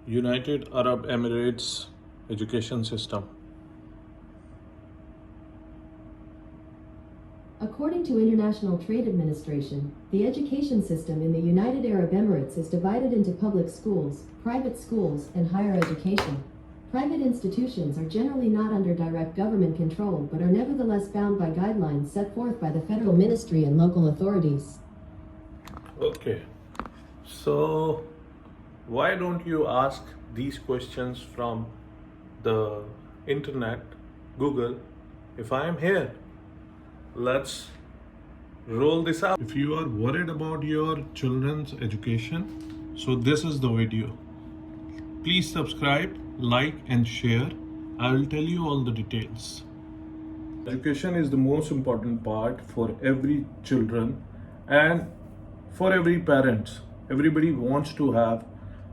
United Arab Emirates education system. According to International Trade Administration, the education system in the United Arab Emirates is divided into public schools, private schools, and higher education. Private institutions are generally not under direct government control but are nevertheless bound by guidelines set forth by the federal ministry and local authorities. Okay, so why don't you ask these questions from the internet, Google? If I am here, let's roll this out. If you are worried about your children's education, so this is the video. Please subscribe, like, and share. I will tell you all the details. Education is the most important part for every children and for every parents. Everybody wants to have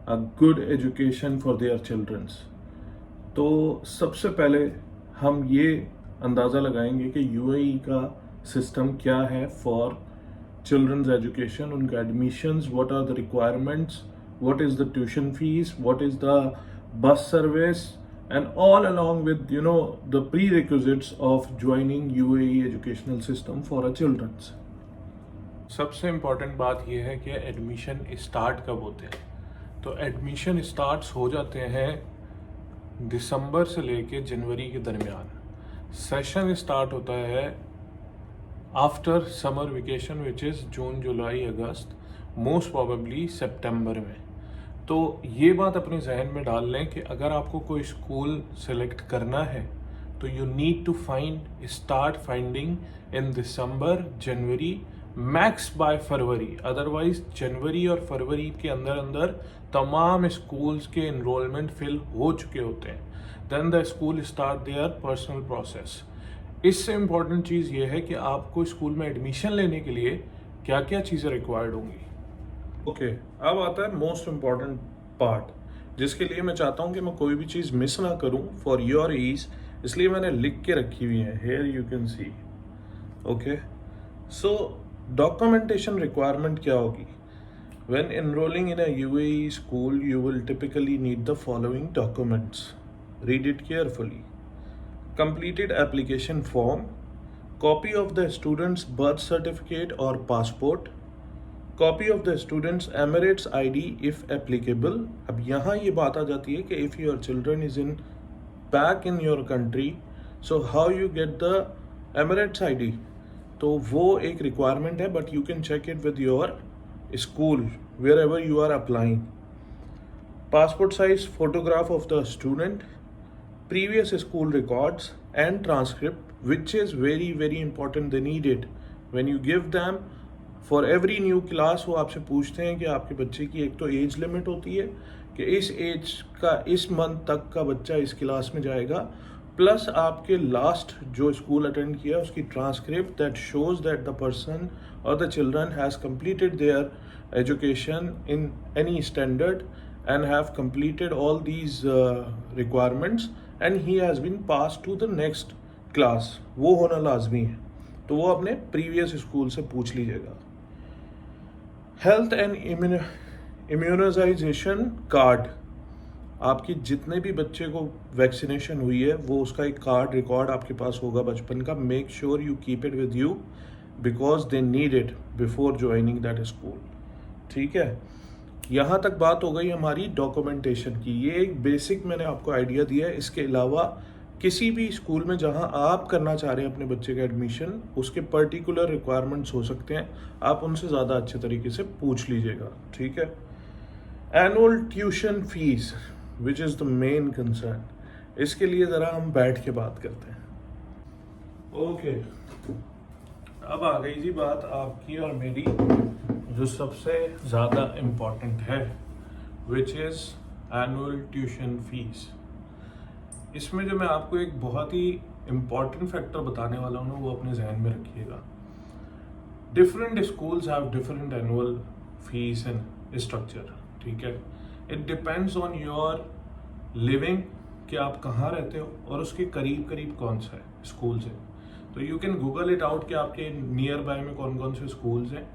a good education for their children. तो सबसे पहले हम ये अंदाज़ा लगाएंगे कि UAE का system क्या है फॉर चिल्ड्रंस एजुकेशन, उनका admissions, what are the requirements, what is the tuition fees, what is the bus service, and all along with the prerequisites of joining UAE educational system for our children's. सबसे important बात यह है कि admission start कब होते हैं. तो admission starts हो जाते हैं दिसंबर से लेके जनवरी के दरमियान. सेशन स्टार्ट होता है after summer vacation which is June, July, August, most probably सितंबर में. तो ये बात अपने जहन में डाल लें कि अगर आपको कोई स्कूल सेलेक्ट करना है तो you need to start finding in December, January, max by February. Otherwise जनवरी और फरवरी के अंदर अंदर तमाम स्कूल्स के इनरोलमेंट फिल हो चुके होते हैं. Then the school start their personal process. इससे इम्पॉर्टेंट चीज़ ये है कि आपको स्कूल में एडमिशन लेने के लिए क्या क्या चीज़ें रिक्वायर्ड होंगी. ओके, अब आता है मोस्ट इम्पॉर्टेंट पार्ट, जिसके लिए मैं चाहता हूँ कि मैं कोई भी चीज़ मिस ना करूँ फॉर योर ईज, इसलिए मैंने लिख के रखी हुई है. Here you can see. Okay, so documentation requirement क्या होगी. When enrolling in a UAE school you will typically need the following documents. Read it carefully. completed application form, copy of the student's birth certificate or passport, copy of the student's Emirates ID if applicable. अब यहाँ ये बात आ जाती है कि if your children is in back in your country, so how you get the Emirates ID. तो वो एक requirement है, but you can check it with your school wherever you are applying. Passport size photograph of the student, previous school records and transcript, which is very very important. They need it when you give them for every new class. वो आपसे पूछते हैं कि आपके बच्चे की एक तो एज लिमिट होती है कि इस एज का, इस मंथ तक का बच्चा इस क्लास में जाएगा, प्लस आपके लास्ट जो स्कूल अटेंड किया उसकी transcript that shows that the person और the children has completed their education in any standard and have completed all these requirements and he has been passed to the next class. वो होना लाजमी है. तो वो अपने प्रीवियस स्कूल से पूछ लीजिएगा. हेल्थ एंड इम्यूनाइजेशन कार्ड, आपकी जितने भी बच्चे को वैक्सीनेशन हुई है वो उसका एक कार्ड रिकॉर्ड आपके पास होगा बचपन का. Make sure you keep it with you because they need it before joining that school. ठीक है, यहाँ तक बात हो गई हमारी डॉक्यूमेंटेशन की. ये एक बेसिक मैंने आपको आइडिया दिया है. इसके अलावा किसी भी स्कूल में जहाँ आप करना चाह रहे हैं अपने बच्चे का एडमिशन, उसके पर्टिकुलर रिक्वायरमेंट्स हो सकते हैं, आप उनसे ज़्यादा अच्छे तरीके से पूछ लीजिएगा. ठीक है. Annual tuition fees which is the main concern. इसके लिए ज़रा हम बैठ के बात करते हैं. ओके, अब आ गई जी बात आपकी और मेरी जो सबसे ज़्यादा इम्पॉर्टेंट है, which is annual tuition fees. इसमें जो मैं आपको एक बहुत ही इम्पॉर्टेंट फैक्टर बताने वाला हूँ वो अपने जहन में रखिएगा. Different schools have different annual fees and structure. ठीक है, it depends on your living कि आप कहाँ रहते हो और उसके करीब करीब कौन सा है स्कूल से. तो you can Google it out कि आपके नियर बाय में कौन कौन से स्कूल्स हैं.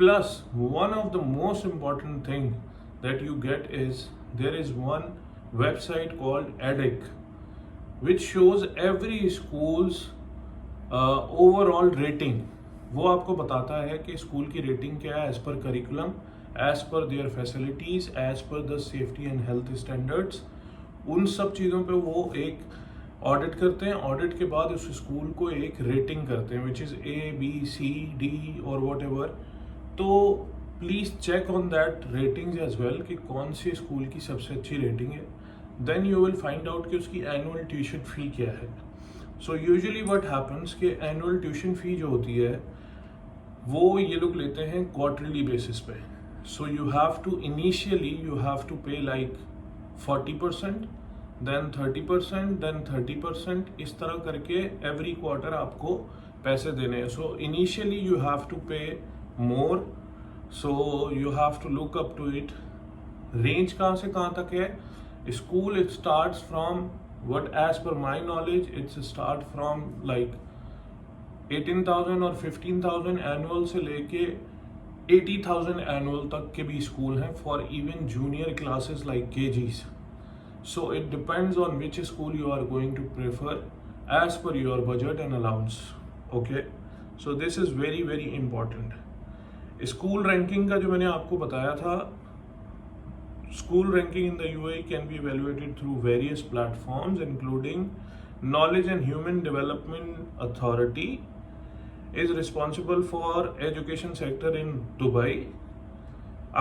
Plus, one of the most important thing that you get is there is one website called EDIC, which shows every school's overall rating. वो आपको बताता है कि स्कूल की रेटिंग क्या है as per curriculum, as per their facilities, as per the safety and health standards. उन सब चीज़ों पे वो एक ऑडिट करते हैं. ऑडिट के बाद उस स्कूल को एक रेटिंग करते हैं which is A, B, C, D और वॉट एवर. तो please check on that ratings as well कि कौन सी स्कूल की सबसे अच्छी रेटिंग है. Then you will find out कि उसकी एनुअल ट्यूशन फ़ी क्या है. सो यूजुअली व्हाट हैपन्स कि एनुअल ट्यूशन फ़ी जो होती है वो ये लोग लेते हैं quarterly basis pay. So you have to initially you have to pay like 40%, then 30%, then 30%, इस तरह करके एवरी क्वार्टर आपको पैसे देने हैं. So initially you have to pay more. So you have to look up to it. Range कहाँ से कहाँ तक है? School it starts from what as per my knowledge it's start from like 18,000 और 15,000 एनुअल से लेके 80,000 एनुअल तक के भी स्कूल हैं for even junior classes like KGs. So it depends on which school you are going to prefer as per your budget and allowance. Okay, so this is very very important. School ranking का जो मैंने आपको बताया था, school ranking in the UAE can be evaluated through various platforms including Knowledge and Human Development Authority is responsible for education sector in Dubai.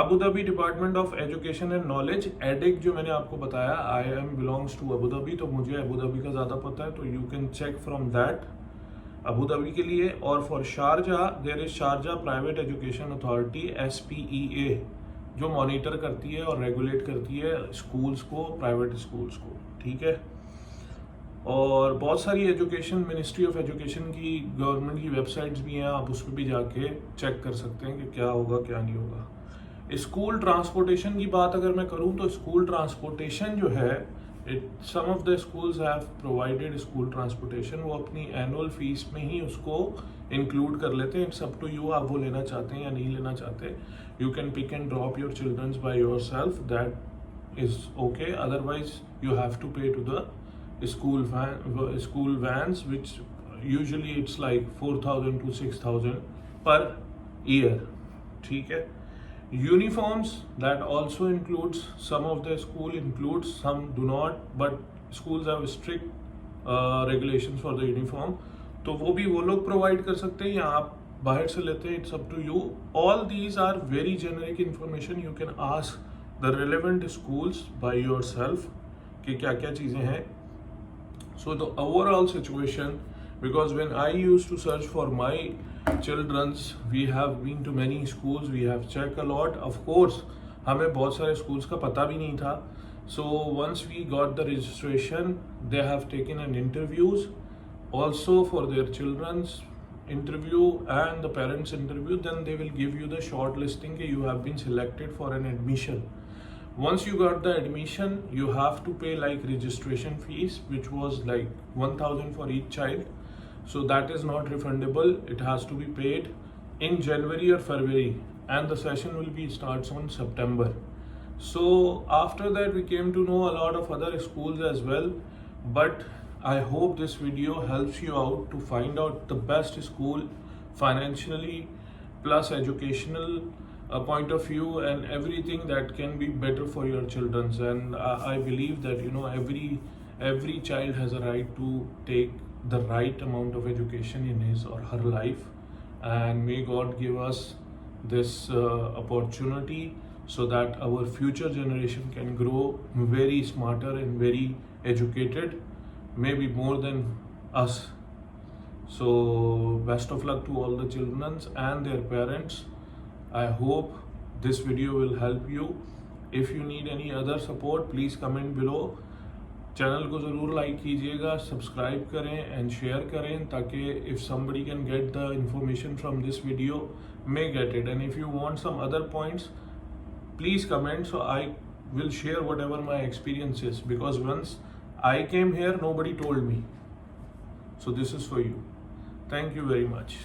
Abu Dhabi Department of Education and Knowledge EDIC जो मैंने आपको बताया, I am belongs to Abu Dhabi, तो मुझे Abu Dhabi का ज़्यादा पता है, तो you can check from that Abu Dhabi के लिए. और for Sharjah there is Sharjah Private Education Authority SPEA जो मॉनिटर करती है और रेगुलेट करती है स्कूल्स को, प्राइवेट स्कूल्स को. ठीक है. और बहुत सारी एजुकेशन, मिनिस्ट्री ऑफ एजुकेशन की, गवर्नमेंट की वेबसाइट्स भी हैं, आप उस पर भी जाके चेक कर सकते हैं कि क्या होगा क्या नहीं होगा. स्कूल ट्रांसपोर्टेशन की बात अगर मैं करूं तो स्कूल ट्रांसपोर्टेशन जो है, some of the schools have provided school transportation. वो अपनी एनुअल फीस में ही उसको इंक्लूड कर लेते हैं. इट्स अप टू यू, आप वो लेना चाहते हैं या नहीं लेना चाहते. You can pick and drop your children by yourself, that is okay. Otherwise you have to pay to the school vans, which usually it's like 4,000 to 6,000 per year. ठीक है. Uniforms, that also includes, some of the school includes, some do not, but schools have strict regulations for the uniform. तो वो भी वो लोग provide कर सकते हैं या आप बाहर से लेते हैं. It's up to you. All these are very generic information. You can ask the relevant schools by yourself कि क्या क्या चीज़ें हैं. So the overall situation, because when I use to search for my childrens, we have been to many schools, we have check a lot. Of course हमें बहुत सारे schools का पता भी नहीं था. So once we got the registration, they have taken N interviews also for their children's interview and the parents interview. Then they will give you the shortlisting that you have been selected for an admission. Once you got the admission, you have to pay like registration fees, which was like 1,000 for each child. So that is not refundable. It has to be paid in January or February, and the session will be starts on September. So after that we came to know a lot of other schools as well, but I hope this video helps you out to find out the best school financially plus educational point of view and everything that can be better for your children. And I believe that every child has a right to take the right amount of education in his or her life, and may God give us this opportunity so that our future generation can grow very smarter and very educated, maybe more than us. So best of luck to all the children and their parents. I hope this video will help you. If you need any other support, please comment below. Channel को ज़रूर like कीजिएगा, subscribe करें and share करें, ताकि if somebody can get the information from this video, may get it. And if you want some other points, please comment, so I will share whatever my experience is, because once I came here, nobody told me. So this is for you. Thank you very much.